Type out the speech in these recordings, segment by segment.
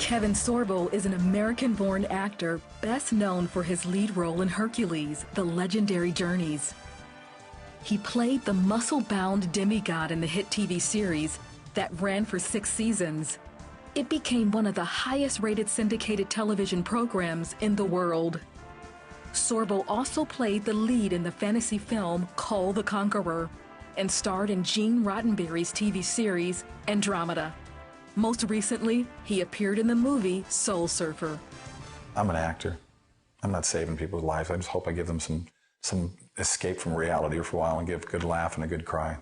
Kevin Sorbo is an American-born actor best known for his lead role in Hercules, The Legendary Journeys. He played the muscle-bound demigod in the hit TV series that ran for 6 seasons. It became one of the highest-rated syndicated television programs in the world. Sorbo also played the lead in the fantasy film Kull the Conqueror and starred in Gene Roddenberry's TV series Andromeda. Most recently, he appeared in the movie Soul Surfer. I'm an actor. I'm not saving people's lives. I just hope I give them some escape from reality for a while and give a good laugh and a good cry.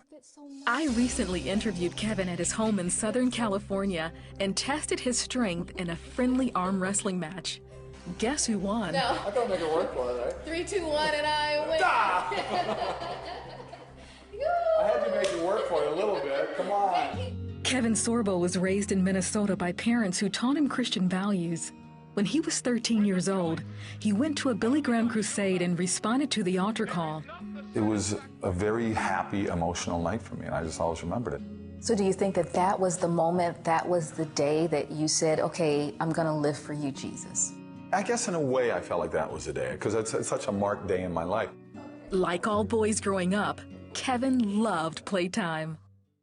I recently interviewed Kevin at his home in Southern California and tested his strength in a friendly arm wrestling match. Guess who won? No. I thought make it work for it, right? 3, 2, 1, and I win. I had to make it work for you a little bit. Come on. Kevin Sorbo was raised in Minnesota by parents who taught him Christian values. When he was 13 years old, he went to a Billy Graham crusade and responded to the altar call. It was a very happy, emotional night for me, and I just always remembered it. So do you think that that was the moment, that was the day that you said, okay, I'm going to live for you, Jesus? I guess in a way I felt like that was the day, because it's such a marked day in my life. Like all boys growing up, Kevin loved playtime.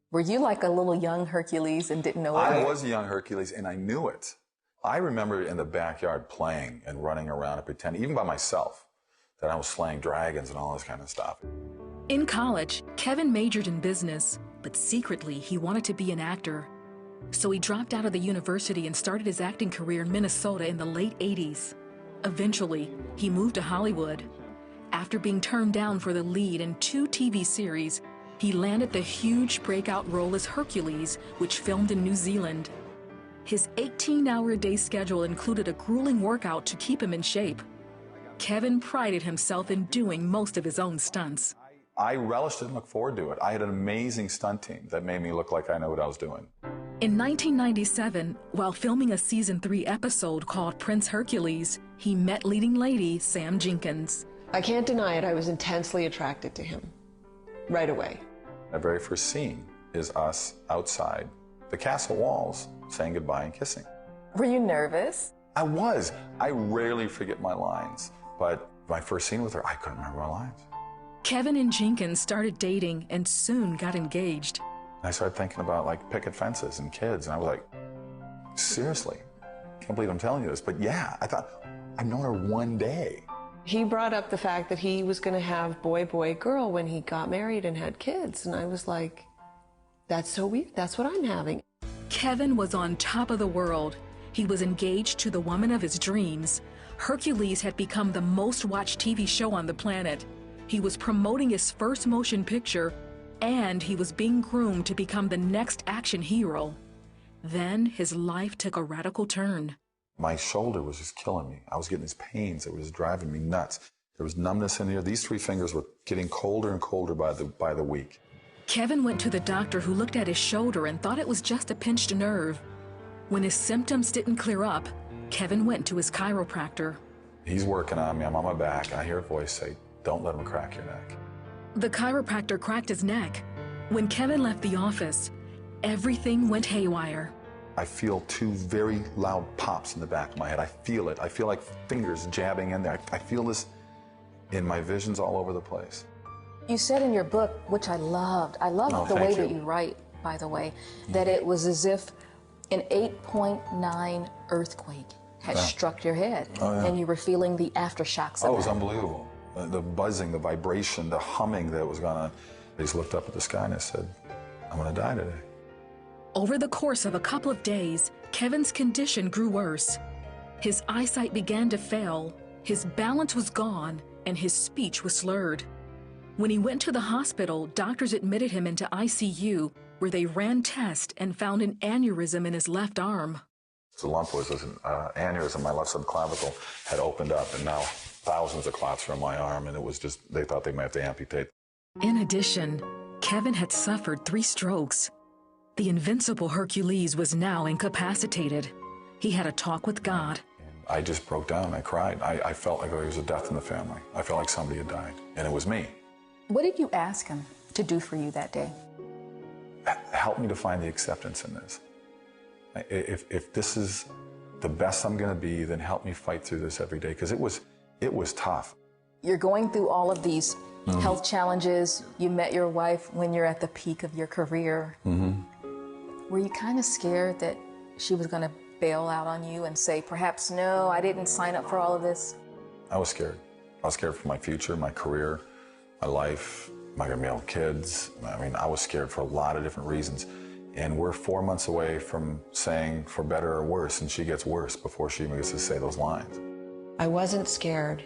Were you like a little young Hercules and didn't know it? I was a young Hercules, and I knew it. I remember in the backyard playing and running around and pretending, even by myself, that I was slaying dragons and all this kind of stuff. In college, Kevin majored in business, but secretly he wanted to be an actor. So he dropped out of the university and started his acting career in Minnesota in the late 80s. Eventually, he moved to Hollywood. After being turned down for the lead in 2 TV series, he landed the huge breakout role as Hercules, which filmed in New Zealand. His 18-hour-a-day schedule included a grueling workout to keep him in shape. Kevin prided himself in doing most of his own stunts. I relished it and looked forward to it. I had an amazing stunt team that made me look like I knew what I was doing. In 1997, while filming a season 3 episode called Prince Hercules, he met leading lady Sam Jenkins. I can't deny it, I was intensely attracted to him right away. My very first scene is us outside the castle walls saying goodbye and kissing. Were you nervous? I was. I rarely forget my lines, but my first scene with her, I couldn't remember my lines. Kevin and Jenkins started dating and soon got engaged. I started thinking about like picket fences and kids, and I was like, seriously, can't believe I'm telling you this, but yeah, I thought, I've known her one day. He brought up the fact that he was going to have boy, boy, girl when he got married and had kids, and I was like, that's so weird, that's what I'm having. Kevin was on top of the world. He was engaged to the woman of his dreams. Hercules had become the most watched TV show on the planet. He was promoting his first motion picture, and he was being groomed to become the next action hero. Then his life took a radical turn. My shoulder was just killing me. I was getting these pains that was driving me nuts. There was numbness in here. These 3 fingers were getting colder and colder by the week. Kevin went to the doctor, who looked at his shoulder and thought it was just a pinched nerve. When his symptoms didn't clear up, Kevin went to his chiropractor. He's working on me. I'm on my back, and I hear a voice say, don't let him crack your neck. The chiropractor cracked his neck. When Kevin left the office, everything went haywire. I feel 2 very loud pops in the back of my head. I feel it. I feel like fingers jabbing in there. I feel this in my visions all over the place. You said in your book, which I loved the way that you write, by the way, that it was as if an 8.9 earthquake had struck your head, and you were feeling the aftershocks of it. Oh, it was unbelievable. The buzzing, the vibration, the humming that was going on. I just looked up at the sky and I said, I'm going to die today. Over the course of a couple of days, Kevin's condition grew worse. His eyesight began to fail, his balance was gone, and his speech was slurred. When he went to the hospital, doctors admitted him into ICU, where they ran tests and found an aneurysm in his left arm. The lump was an aneurysm. My left subclavicle had opened up, and now thousands of clots were in my arm, and it was just, they thought they might have to amputate. In addition, Kevin had suffered 3 strokes. The invincible Hercules was now incapacitated. He had a talk with God. I just broke down. I cried. I felt like there was a death in the family. I felt like somebody had died, and it was me. What did you ask him to do for you that day? Help me to find the acceptance in this. If this is the best I'm going to be, then help me fight through this every day, because it was tough. You're going through all of these health challenges. You met your wife when you're at the peak of your career. Were you kind of scared that she was going to bail out on you and say, perhaps, no, I didn't sign up for all of this? I was scared. I was scared for my future, my career, my life, my male kids. I mean, I was scared for a lot of different reasons. And we're 4 months away from saying for better or worse, and she gets worse before she even gets to say those lines. I wasn't scared.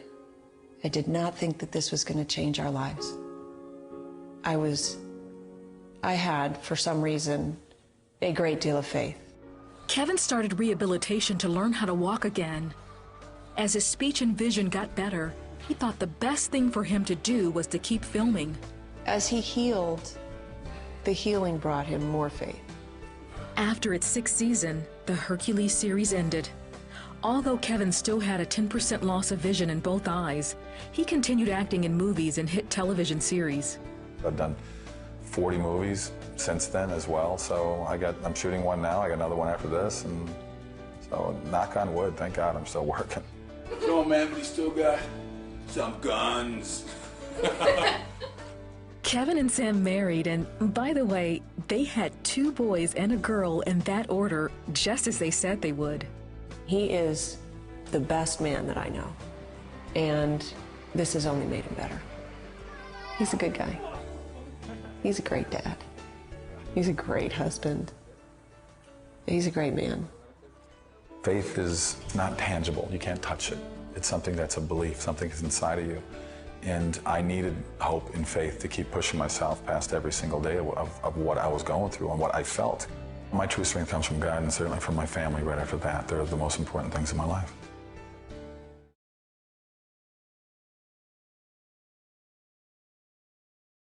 I did not think that this was going to change our lives. I had, for some reason, a great deal of faith. Kevin started rehabilitation to learn how to walk again. As his speech and vision got better, he thought the best thing for him to do was to keep filming. As he healed, the healing brought him more faith. After its 6th season, the Hercules series ended. Although Kevin still had a 10% loss of vision in both eyes, he continued acting in movies and hit television series. I've done 40 movies since then as well, so I'm shooting one now, I got another one after this, and so knock on wood, thank God I'm still working. No, man, but he still got some guns. Kevin and Sam married, and by the way, they had 2 boys and a girl in that order, just as they said they would. He is the best man that I know, and this has only made him better. He's a good guy. He's a great dad. He's a great husband. He's a great man. Faith is not tangible. You can't touch it. It's something that's a belief, something that's inside of you. And I needed hope and faith to keep pushing myself past every single day of what I was going through and what I felt. My true strength comes from God, and certainly from my family right after that. They're the most important things in my life.